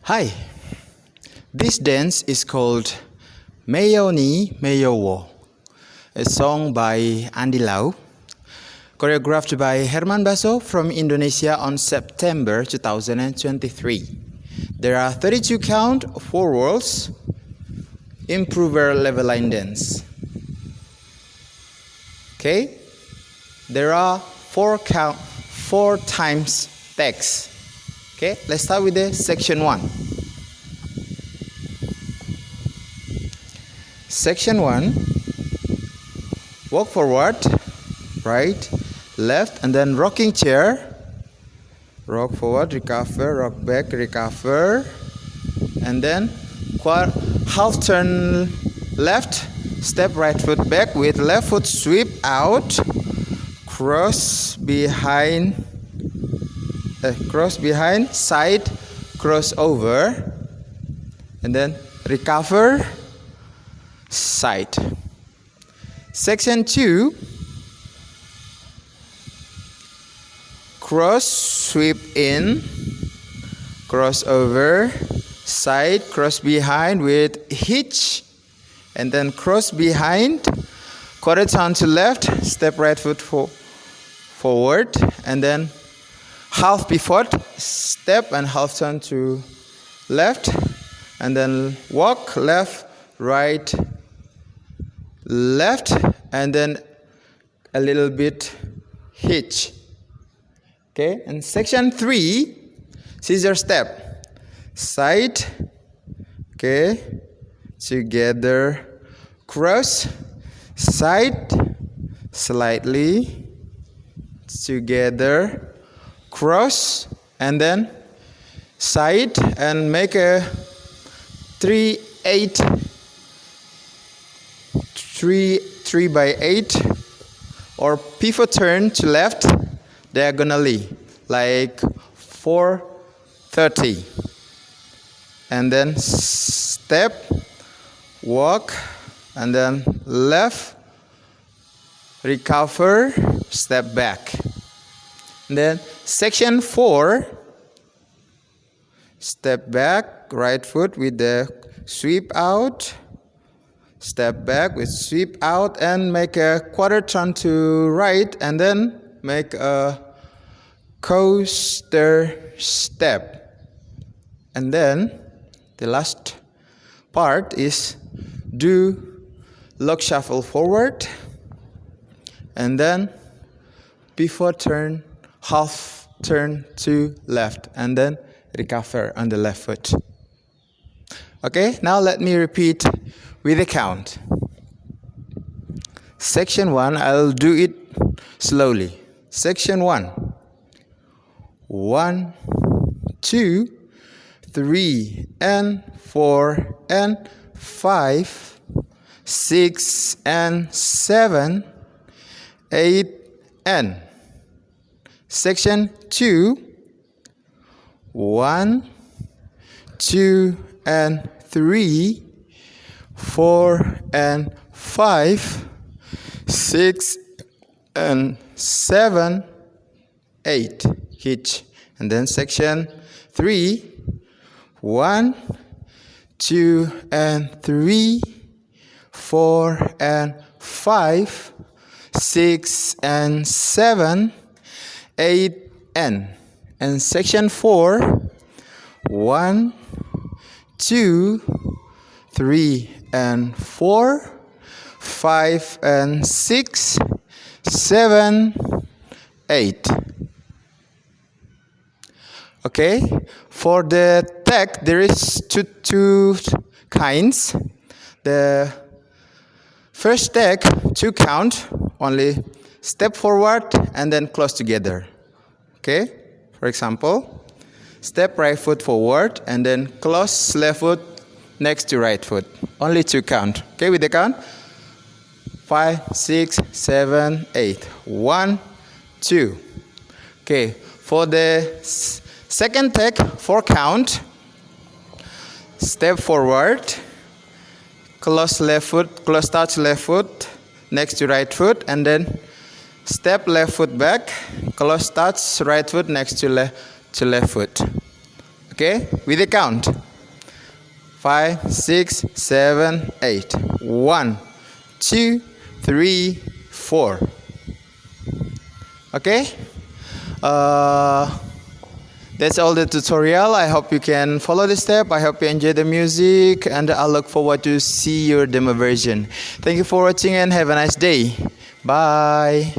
Hi, this dance is called Mayo Ni Mayo Wo, a song by Andy Lau, choreographed by Herman Baso from Indonesia on September 2023. There are 32 count, 4 whirls, improver level line dance. Okay, there are 4 times tags. Okay, let's start with the section 1. Section 1, walk forward, right, left, and then rocking chair. Rock forward, recover, rock back, recover, and then half turn left, step right foot back with left foot sweep out, cross behind, side, cross over, and then recover, side. Section 2, cross, sweep in, cross over, side, cross behind with hitch, and then cross behind, quarter turn to left, step right foot forward, and then half pivot, step and half turn to left, and then walk left, right, left, and then a little bit hitch. Okay, and section 3, scissor step, side, okay, together, cross, side, slightly, together, cross, and then side, and make a 3 by 8 or pivot turn to left diagonally like 430, and then step, walk, and then left, recover, step back. And then section 4, step back, right foot with the sweep out, step back with sweep out, and make a quarter turn to right, and then make a coaster step. And then the last part is do lock shuffle forward, and then pivot turn, half turn to left, and then recover on the left foot. Okay, now let me repeat with a count. Section 1, I'll do it slowly. Section 1, 1, 2, 3, and 4, and 5, 6, and 7, 8, and section 2, 1, 2, and 3, 4, and 5, 6, and 7, 8, hitch. And then section 3, 1, 2, and 3, 4, and 5, 6, and 7, 8, and section 4, 1, 2, 3, and 4, 5, and 6, 7, 8. Okay, for the tag there is two kinds. The first tag, 2 count, only step forward and then close together. Okay, for example, step right foot forward and then close left foot next to right foot. Only 2 count. Okay, with the count 5, 6, 7, 8. 1, 2. Okay, for the second tag, 4 count, step forward, close left foot, close touch left foot next to right foot, and then step left foot back, close touch right foot next to left foot. Okay. Okay, with a count. 5, 6, 7, 8. 1, 2, 3, 4. Okay. That's all the tutorial. I hope you can follow the step. I hope you enjoy the music, and I look forward to see your demo version. Thank you for watching and have a nice day. Bye.